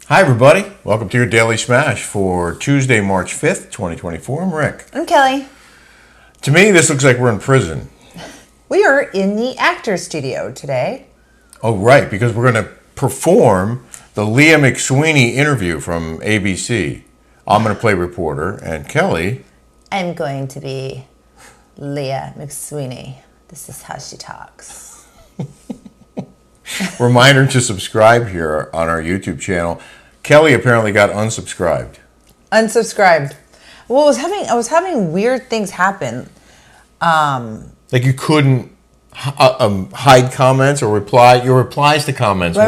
Hi, everybody. Welcome to your Daily Smash for Tuesday, March 5th, 2024. I'm Rick. I'm Kelly. To me, this looks like we're in prison. We are in the actor studio today. Oh, right, because we're going to perform the Leah McSweeney interview from ABC. I'm going to play reporter, and Kelly... I'm going to be Leah McSweeney. This is how she talks. Reminder to subscribe here on our YouTube channel. Kelly apparently got unsubscribed. Unsubscribed. Well, I was having weird things happen. Like you couldn't hide comments or reply. Your replies to comments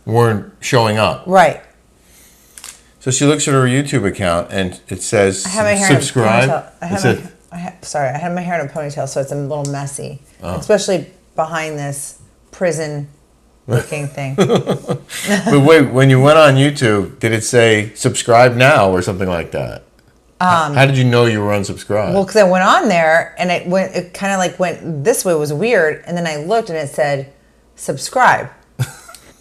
weren't showing up. Right. So she looks at her YouTube account and it says subscribe. I had my hair in a ponytail, so it's a little messy, especially behind this prison-looking thing. But wait, when you went on YouTube, did it say subscribe now or something like that? How did you know you were unsubscribed? Well, because I went on there and it kind of like went this way. It was weird, and then I looked and it said subscribe.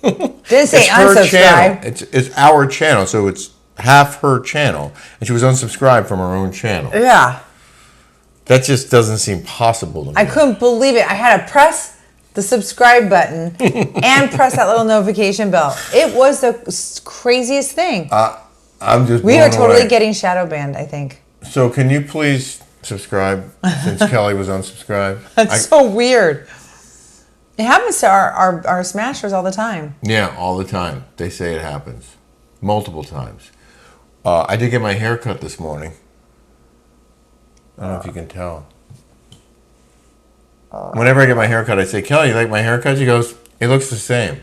Didn't say unsubscribe. It's our channel, so it's half her channel, and she was unsubscribed from her own channel. Yeah. That just doesn't seem possible to me. I couldn't believe it. I had to press the subscribe button and press that little notification bell. It was the craziest thing. We are totally getting shadow banned, I think. So can you please subscribe since Kelly was unsubscribed? That's so weird. It happens to our smashers all the time. Yeah, all the time. They say it happens. Multiple times. I did get my hair cut this morning. I don't know if you can tell. Whenever I get my hair cut, I say, Kelly, you like my haircut? She goes, it looks the same.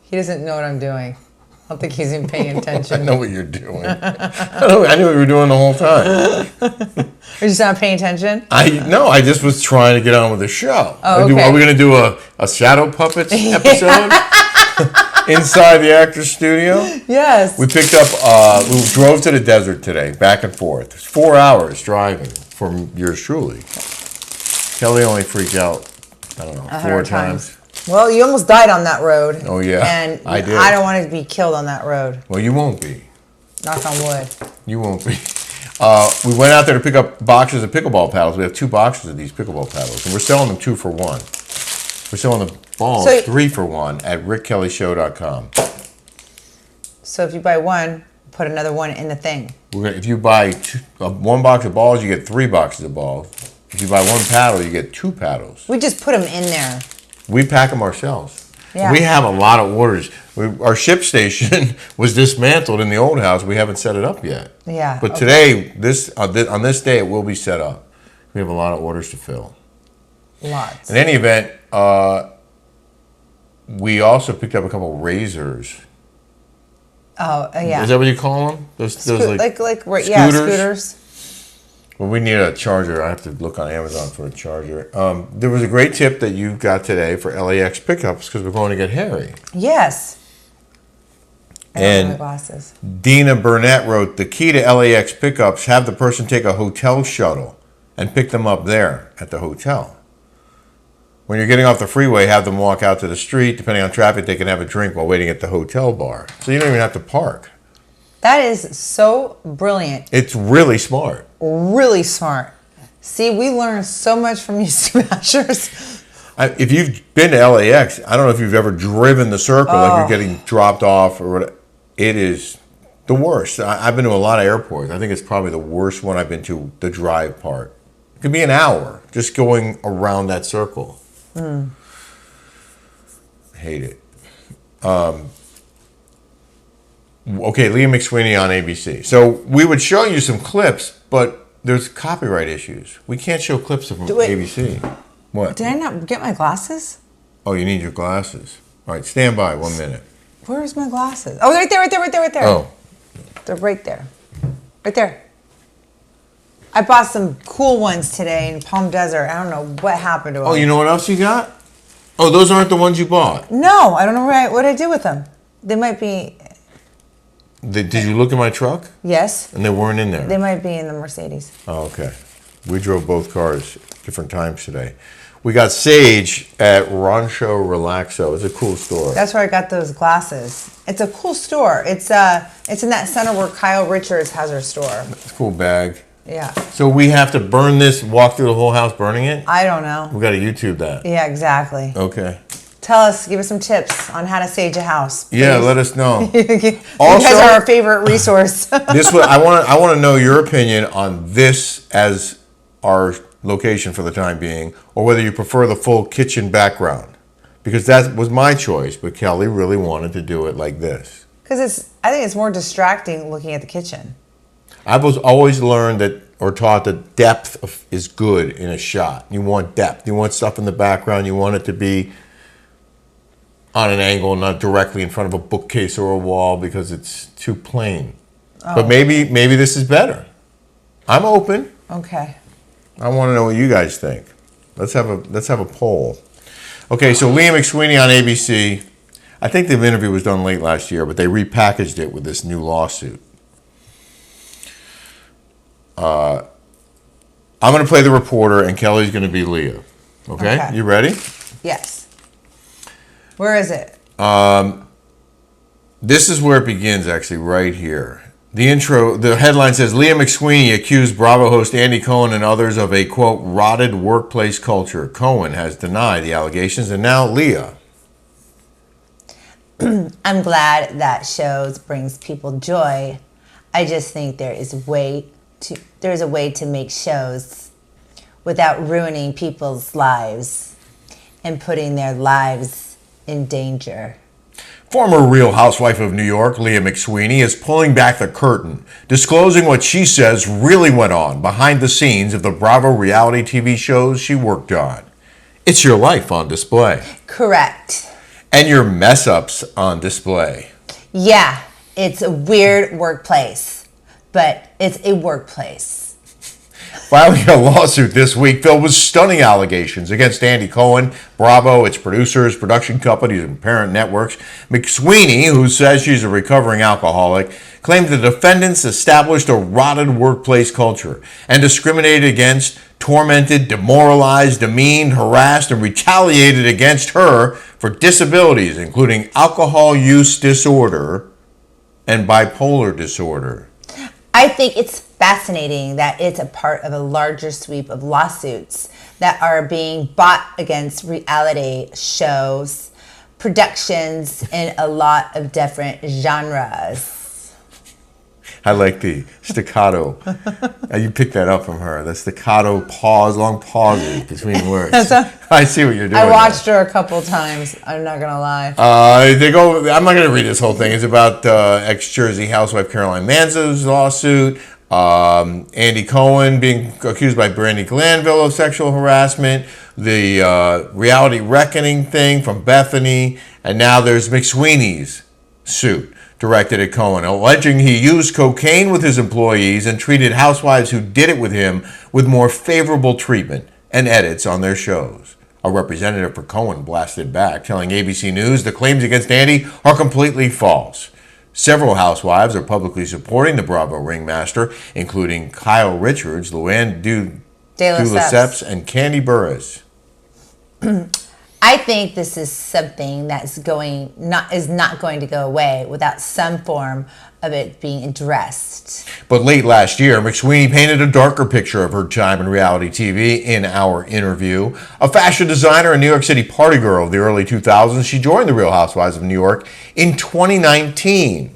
He doesn't know what I'm doing. I don't think he's even paying attention. I know what you're doing. I knew what you were doing the whole time. You're just not paying attention? No, I just was trying to get on with the show. Oh, okay. Are we going to do a Shadow Puppets episode inside the actor's studio? Yes. We picked up, we drove to the desert today, back and forth. It's 4 hours driving from yours truly. Kelly only freaked out, I don't know, 4 times. Well, you almost died on that road. Oh, yeah. And I did. I don't want to be killed on that road. Well, you won't be. Knock on wood. You won't be. We went out there to pick up boxes of pickleball paddles. We have 2 boxes of these pickleball paddles, and we're selling them 2 for 1. We're selling the balls 3 for 1 at rickkellyshow.com. So if you buy one, put another one in the thing. If you buy 1 box of balls, you get 3 boxes of balls. If you buy 1 paddle, you get 2 paddles. We just put them in there. We pack them ourselves. Yeah. We have a lot of orders. Our ship station was dismantled in the old house. We haven't set it up yet. Yeah. But today, on this day, it will be set up. We have a lot of orders to fill. Lots. In any event, we also picked up a couple of razors. Oh, yeah. Is that what you call them? Those scooters? Yeah, scooters. Well, we need a charger. I have to look on Amazon for a charger. There was a great tip that you got today for LAX pickups because we're going to get hairy. Yes. And my glasses. Dina Burnett wrote, the key to LAX pickups, have the person take a hotel shuttle and pick them up there at the hotel. When you're getting off the freeway, have them walk out to the street. Depending on traffic, they can have a drink while waiting at the hotel bar. So you don't even have to park. That is so brilliant. It's really smart. Really smart. See, we learned so much from you smashers. If you've been to LAX, I don't know if you've ever driven the circle, like you're getting dropped off or whatever. It is the worst. I've been to a lot of airports. I think it's probably the worst one I've been to, the drive part. It could be an hour just going around that circle. I hate it. Okay, Leah McSweeney on ABC. So we would show you some clips, but there's copyright issues. We can't show clips from ABC. What? Did I not get my glasses? Oh, you need your glasses. All right, stand by 1 minute. Where's my glasses? Oh, right there. Oh. They're right there. Right there. I bought some cool ones today in Palm Desert. I don't know what happened to them. Oh, you know what else you got? Oh, those aren't the ones you bought. No, I don't know what I did with them. They might be... Did you look in my truck? Yes. And they weren't in there? They might be in the Mercedes. Oh, okay. We drove both cars different times today. We got Sage at Rancho Relaxo. It's a cool store. That's where I got those glasses. It's a cool store. It's in that center where Kyle Richards has her store. It's a cool bag. Yeah. So we have to burn this, walk through the whole house burning it? I don't know. We got to YouTube that. Yeah, exactly. Okay. Tell us, give us some tips on how to sage a house. Please. Yeah, let us know. You Also, guys are our favorite resource. I want to know your opinion on this as our location for the time being, or whether you prefer the full kitchen background, because that was my choice. But Kelly really wanted to do it like this. Because I think it's more distracting looking at the kitchen. I've always learned that, or taught that depth is good in a shot. You want depth. You want stuff in the background. You want it to be on an angle, not directly in front of a bookcase or a wall, because it's too plain. Oh. But maybe this is better. I'm open. Okay. I want to know what you guys think. Let's have a poll. Okay, so Leah McSweeney on ABC. I think the interview was done late last year, but they repackaged it with this new lawsuit. I'm going to play the reporter, and Kelly's going to be Leah. Okay? You ready? Yes. Where is it? This is where it begins, actually, right here. The headline says, Leah McSweeney accused Bravo host Andy Cohen and others of a, quote, rotted workplace culture. Cohen has denied the allegations, and now Leah. I'm glad that shows brings people joy. I just think there's a way to make shows without ruining people's lives and putting their lives in danger. Former Real Housewife of New York, Leah McSweeney, is pulling back the curtain, disclosing what she says really went on behind the scenes of the Bravo reality TV shows she worked on. It's your life on display. Correct. And your mess-ups on display. Yeah, it's a weird workplace, but it's a workplace. Filing a lawsuit this week filled with stunning allegations against Andy Cohen, Bravo, its producers, production companies, and parent networks. McSweeney, who says she's a recovering alcoholic, claimed the defendants established a rotted workplace culture and discriminated against, tormented, demoralized, demeaned, harassed, and retaliated against her for disabilities, including alcohol use disorder and bipolar disorder. I think it's fascinating that it's a part of a larger sweep of lawsuits that are being brought against reality shows, productions in a lot of different genres. I like the staccato. You picked that up from her. The staccato pause, long pauses between words. I see what you're doing. I watched her a couple times. I'm not gonna lie. I'm not gonna read this whole thing. It's about ex-Jersey housewife Caroline Manzo's lawsuit. Andy Cohen being accused by Brandy Glanville of sexual harassment. The reality reckoning thing from Bethany, and now there's McSweeney's suit directed at Cohen, alleging he used cocaine with his employees and treated housewives who did it with him with more favorable treatment and edits on their shows. A representative for Cohen blasted back, telling ABC News the claims against Andy are completely false. Several housewives are publicly supporting the Bravo ringmaster, including Kyle Richards, Luann de Lesseps, and Candy Burris. I think this is something that's not going to go away without some form of it being addressed. But late last year, McSweeney painted a darker picture of her time in reality TV in Our Interview. A fashion designer and New York City party girl of the early 2000s, she joined the Real Housewives of New York in 2019.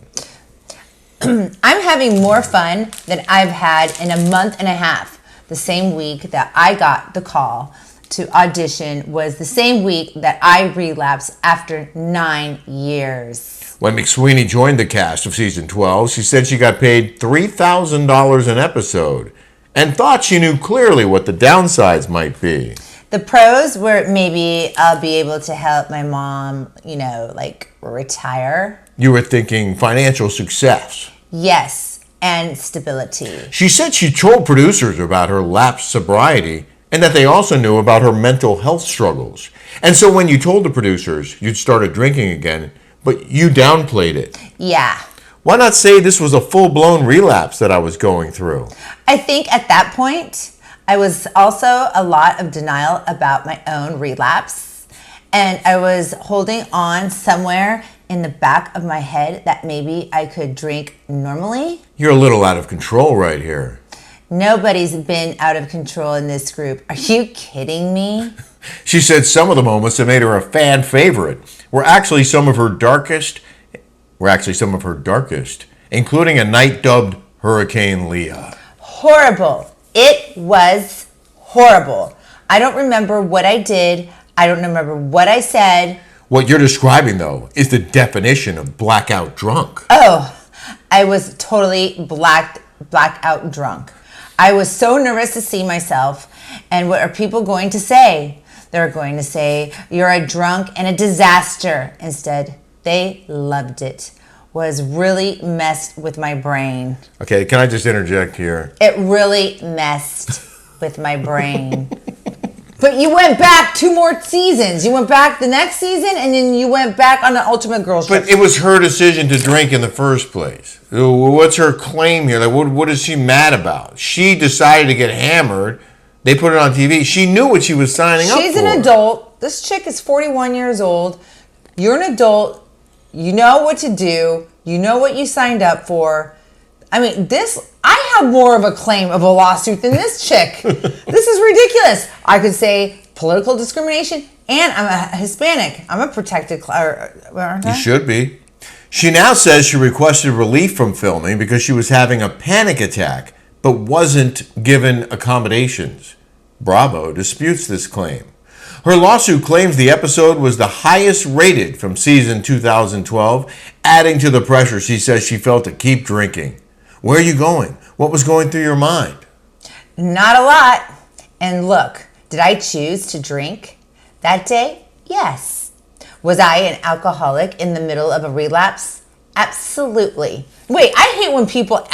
I'm having more fun than I've had in a month and a half. The same week that I got the call to audition was the same week that I relapsed after 9 years. When McSweeney joined the cast of season 12, she said she got paid $3,000 an episode and thought she knew clearly what the downsides might be. The pros were maybe I'll be able to help my mom, retire. You were thinking financial success. Yes, and stability. She said she told producers about her lapsed sobriety and that they also knew about her mental health struggles. And so when you told the producers you'd started drinking again, but you downplayed it. Yeah. Why not say this was a full-blown relapse that I was going through? I think at that point, I was also a lot of denial about my own relapse. And I was holding on somewhere in the back of my head that maybe I could drink normally. You're a little out of control right here. Nobody's been out of control in this group. Are you kidding me? She said some of the moments that made her a fan favorite were actually some of her darkest, including a night dubbed Hurricane Leah. Horrible. It was horrible. I don't remember what I did. I don't remember what I said. What you're describing, though, is the definition of blackout drunk. Oh, I was totally blackout drunk. I was so nervous to see myself. And what are people going to say? They're going to say, you're a drunk and a disaster. Instead, they loved it. Was really messed with my brain. Okay, can I just interject here? It really messed with my brain. But you went back 2 more seasons. You went back the next season, and then you went back on the Ultimate Girls Trip. But it was her decision to drink in the first place. What's her claim here? Like, what is she mad about? She decided to get hammered. They put it on TV. She knew what she was signing up for. She's an adult. This chick is 41 years old. You're an adult. You know what to do. You know what you signed up for. I mean, I have more of a claim of a lawsuit than this chick. This is ridiculous. I could say political discrimination, and I'm a Hispanic. I'm a protected class. You should be. She now says she requested relief from filming because she was having a panic attack, but wasn't given accommodations. Bravo disputes this claim. Her lawsuit claims the episode was the highest rated from season 2012, adding to the pressure she says she felt to keep drinking. Where are you going? What was going through your mind? Not a lot. And look, did I choose to drink that day? Yes. Was I an alcoholic in the middle of a relapse? Absolutely. Wait, I hate when people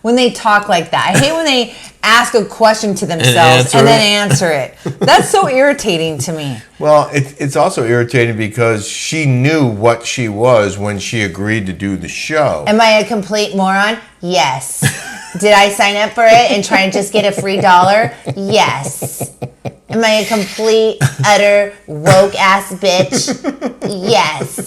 when they talk like that. I hate when they ask a question to themselves and then answer it. That's so irritating to me. Well, it's also irritating because she knew what she was when she agreed to do the show. Am I a complete moron? Yes. Did I sign up for it and try and just get a free $1? Yes. Am I a complete, utter, woke-ass bitch? Yes.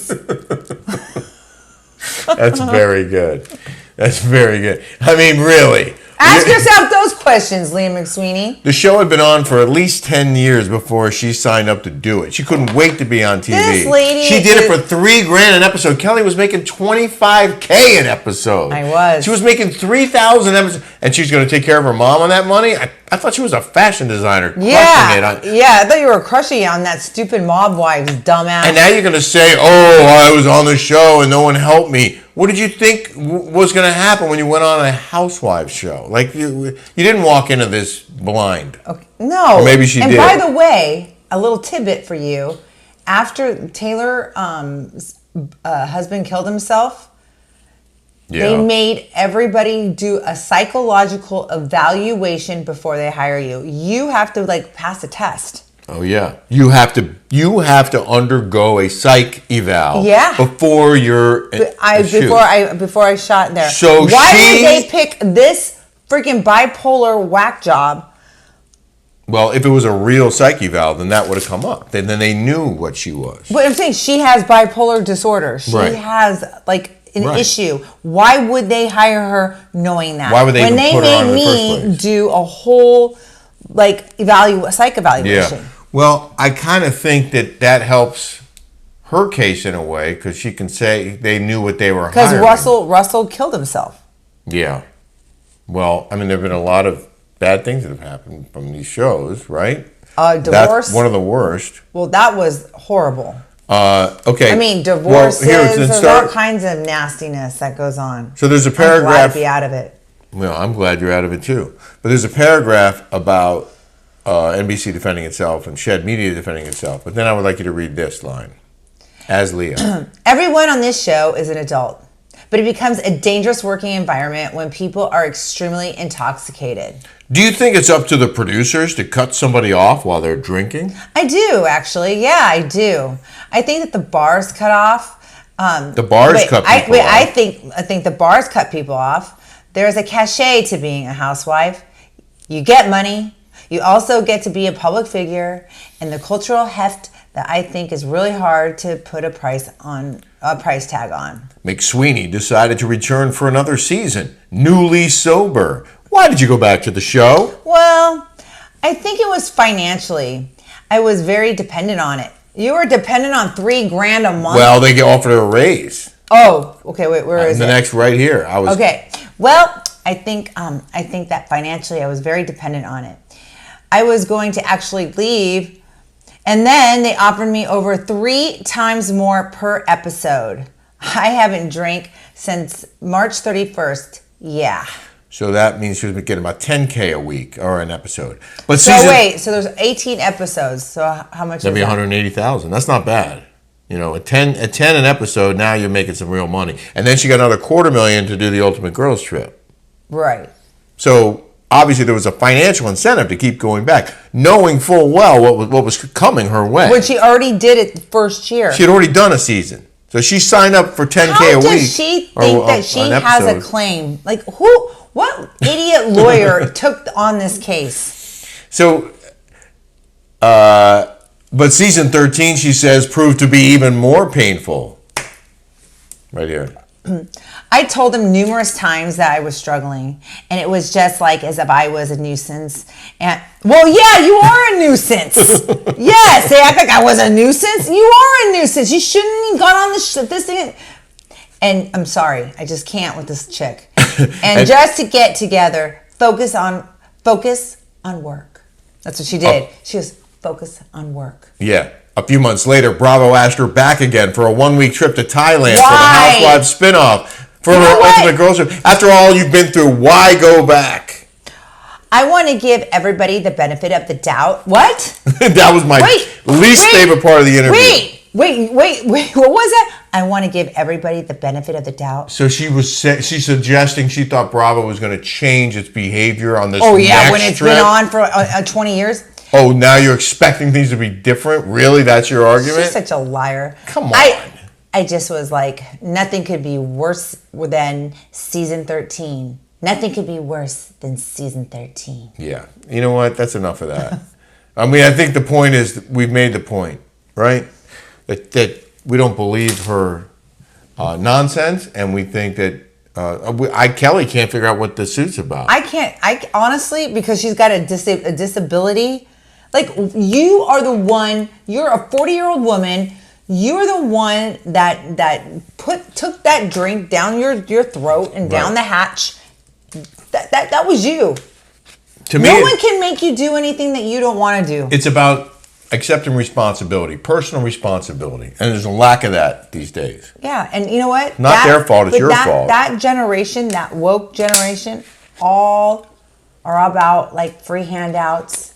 That's very good. That's very good. I mean, really. Ask yourself those questions, Leah McSweeney. The show had been on for at least 10 years before she signed up to do it. She couldn't wait to be on TV. This lady she did it for $3,000 an episode. Kelly was making $25,000 an episode. I was. She was making $3,000 an episode, and she's going to take care of her mom on that money? I thought she was a fashion designer. Yeah, I thought you were crushing on that stupid mob wives, dumbass. And now you're going to say, oh, I was on the show and no one helped me. What did you think was going to happen when you went on a housewife show? Like, you didn't walk into this blind. Okay. No. Or maybe she did. And by the way, a little tidbit for you. After Taylor's husband killed himself, they made everybody do a psychological evaluation before they hire you. You have to, pass a test. Oh yeah, you have to undergo a psych eval. Yeah. Before you're before I shot there. So why would they pick this freaking bipolar whack job? Well, if it was a real psych eval, then that would have come up. Then they knew what she was. But I'm saying she has bipolar disorder. She has an issue. Why would they hire her knowing that? Why would they even put her on in the first place? When they made me do a whole psych evaluation. Yeah. Well, I kind of think that helps her case in a way because she can say they knew what they were hiring. Because Russell killed himself. Yeah. Well, I mean, there have been a lot of bad things that have happened from these shows, right? Divorce. That's one of the worst. Well, that was horrible. Okay. I mean, divorces. There's all kinds of nastiness that goes on. So there's a paragraph. I'm glad to be out of it. Well, I'm glad you're out of it too. But there's a paragraph about NBC defending itself and Shed Media defending itself. But then I would like you to read this line. As Leah. Everyone on this show is an adult. But it becomes a dangerous working environment when people are extremely intoxicated. Do you think it's up to the producers to cut somebody off while they're drinking? I do, actually. Yeah, I do. I think that the bars cut off. The bars cut people off. I think the bars cut people off. There's a cachet to being a housewife. You get money. You also get to be a public figure and the cultural heft that I think is really hard to put a price tag on. McSweeney decided to return for another season, newly sober. Why did you go back to the show? Well, I think it was financially. I was very dependent on it. You were dependent on $3,000 a month. Well, they offered a raise. Oh, okay. Wait, where is it? The next right here. Okay. Well, I think that financially I was very dependent on it. I was going to actually leave, and then they offered me over 3 times more per episode. I haven't drank since March 31st. Yeah. So that means she was getting about $10K a week or an episode. But so there's 18 episodes. So how much? That'd be $180,000. That's not bad. You know, at 10 an episode, now you're making some real money. And then she got another $250,000 to do the Ultimate Girls Trip. Right. So obviously there was a financial incentive to keep going back, knowing full well what was coming her way. When she already did it the first year. She had already done a season. So she signed up for $10K a week. How does she think that she has a claim? Like, what idiot lawyer took on this case? So, but season 13, she says, proved to be even more painful. Right here. I told him numerous times that I was struggling, and it was just like as if I was a nuisance. And well, yeah, you are a nuisance. Yes, they act like I was a nuisance. You are a nuisance. You shouldn't have gone on this thing. And I'm sorry, I just can't with this chick. And just to get together, focus on work. That's what she did. Oh. She was focus on work. Yeah. A few months later, Bravo asked her back again for a 1-week trip to Thailand for the Why? Housewives spinoff for her Ultimate Girls Trip. After all you've been through, why go back? I want to give everybody the benefit of the doubt. What? That was my least favorite part of the interview. Wait. What was that? I want to give everybody the benefit of the doubt. So she's suggesting she thought Bravo was going to change its behavior on this. Oh yeah, next when it's trip. been on for 20 years. Oh, now you're expecting things to be different? Really? That's your argument? She's such a liar. Come on. I just was like, nothing could be worse than season 13. Nothing could be worse than season 13. Yeah. You know what? That's enough of that. I mean, I think the point is that we've made the point, right? That we don't believe her nonsense, and we think that Kelly can't figure out what the suit's about. I honestly, because she's got a disability. Like, you are the one, you're a 40-year-old woman, you're the one that took that drink down your throat and down the hatch. That was you. To me, no one can make you do anything that you don't want to do. It's about accepting responsibility, personal responsibility. And there's a lack of that these days. Yeah, and you know what? Not their fault, it's your fault. That generation, that woke generation, all are about like free handouts.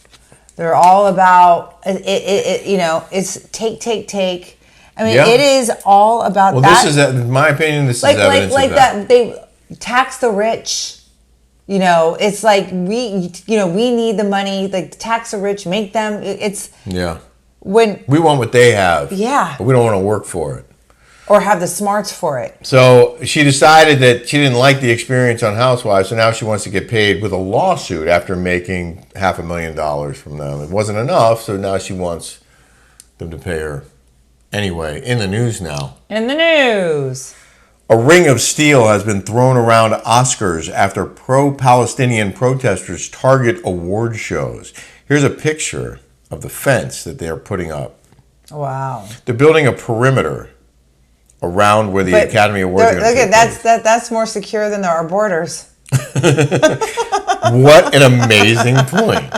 They're all about it. You know, it's take. I mean, it is all about that. Well, this is, in my opinion, this is evidence like of that. They tax the rich. You know, it's like we need the money. Like, tax the rich, make them. It's when we want what they have. Yeah, but we don't want to work for it or have the smarts for it. So she decided that she didn't like the experience on Housewives, so now she wants to get paid with a lawsuit after making $500,000 from them. It wasn't enough, so now she wants them to pay her. Anyway, in the news now. In the news. A ring of steel has been thrown around Oscars after pro-Palestinian protesters target award shows. Here's a picture of the fence that they're putting up. Wow. They're building a perimeter around where the Academy Awards are going to take place. That's more secure than our borders. What an amazing point.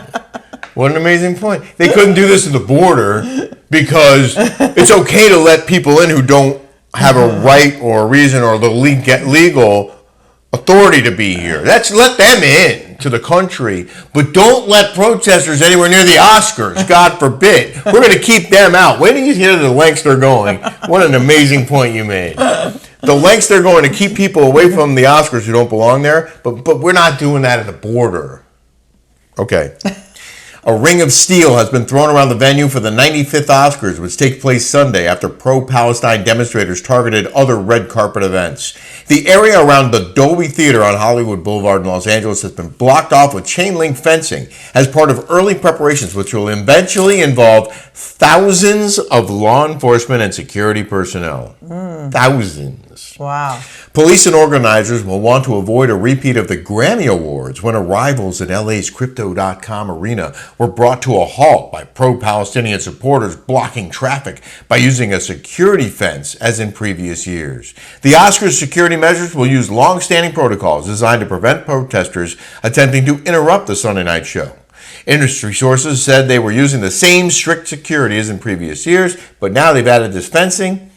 What an amazing point. They couldn't do this at the border because it's okay to let people in who don't have a right or a reason or the legal authority to be here. Let them in to the country, but don't let protesters anywhere near the Oscars. God forbid. We're going to keep them out. Wait till you hear the lengths they're going. What an amazing point you made. The lengths they're going to keep people away from the Oscars who don't belong there, but we're not doing that at the border. Okay. A ring of steel has been thrown around the venue for the 95th Oscars, which take place Sunday after pro-Palestine demonstrators targeted other red carpet events. The area around the Dolby Theater on Hollywood Boulevard in Los Angeles has been blocked off with chain link fencing as part of early preparations, which will eventually involve thousands of law enforcement and security personnel. Thousands. Wow. Police and organizers will want to avoid a repeat of the Grammy Awards when arrivals at LA's Crypto.com arena were brought to a halt by pro-Palestinian supporters blocking traffic by using a security fence as in previous years. The Oscars security measures will use long-standing protocols designed to prevent protesters attempting to interrupt the Sunday night show. Industry sources said they were using the same strict security as in previous years, but now they've added this fencing.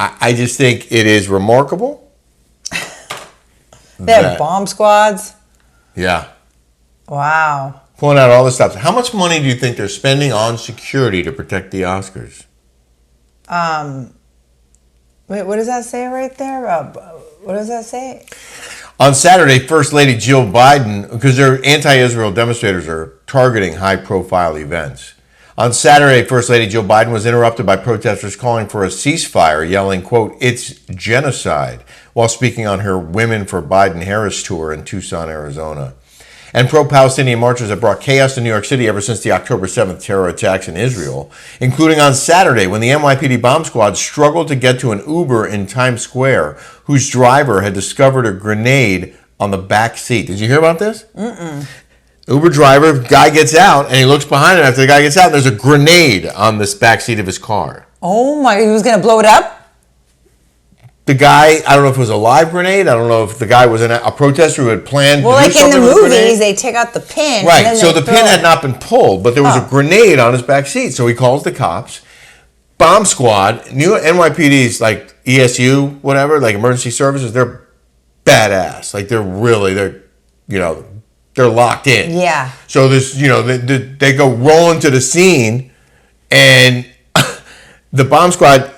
I just think it is remarkable. They have bomb squads. Yeah. Wow. Pulling out all this stuff. How much money do you think they're spending on security to protect the Oscars? Wait, what does that say right there? What does that say? On Saturday, First Lady Jill Biden, because their anti-Israel demonstrators are targeting high-profile events. On Saturday, First Lady Jill Biden was interrupted by protesters calling for a ceasefire, yelling, quote, "It's genocide," while speaking on her Women for Biden-Harris tour in Tucson, Arizona. And pro-Palestinian marchers have brought chaos to New York City ever since the October 7th terror attacks in Israel, including on Saturday when the NYPD bomb squad struggled to get to an Uber in Times Square whose driver had discovered a grenade on the back seat. Did you hear about this? Mm-mm. Uber driver, guy gets out, and he looks behind him after the guy gets out, and there's a grenade on this back seat of his car. Oh my, he was going to blow it up? The guy, I don't know if it was a live grenade. I don't know if the guy was a protester who had planned to do something with the grenade. Well, like in the movies, they take out the pin. Right, and then so the pin had not been pulled, but there was a grenade on his back seat. So he calls the cops. Bomb squad, new NYPD's like ESU, whatever, like emergency services, they're badass. Like they're locked in. Yeah. So this, they go rolling to the scene, and the bomb squad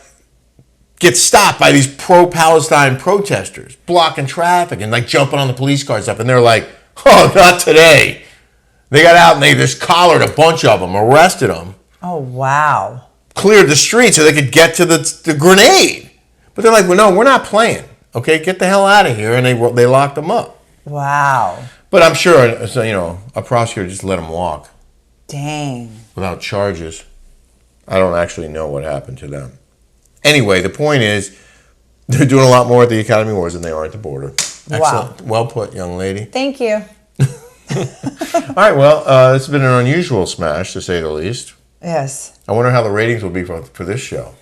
gets stopped by these pro-Palestine protesters, blocking traffic and like jumping on the police car and stuff. And they're like, "Oh, not today." They got out and they just collared a bunch of them, arrested them. Oh, wow. Cleared the street so they could get to the grenade. But they're like, "Well, no, we're not playing. Okay, get the hell out of here." And they locked them up. Wow. But I'm sure, a prosecutor just let them walk. Dang. Without charges. I don't actually know what happened to them. Anyway, the point is, they're doing a lot more at the Academy Awards than they are at the border. Excellent. Wow. Well put, young lady. Thank you. All right, well, it's been an unusual smash, to say the least. Yes. I wonder how the ratings will be for this show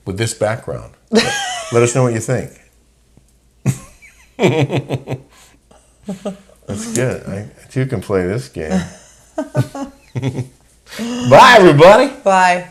with this background. Let us know what you think. That's good. I too can play this game. Bye, everybody. Bye.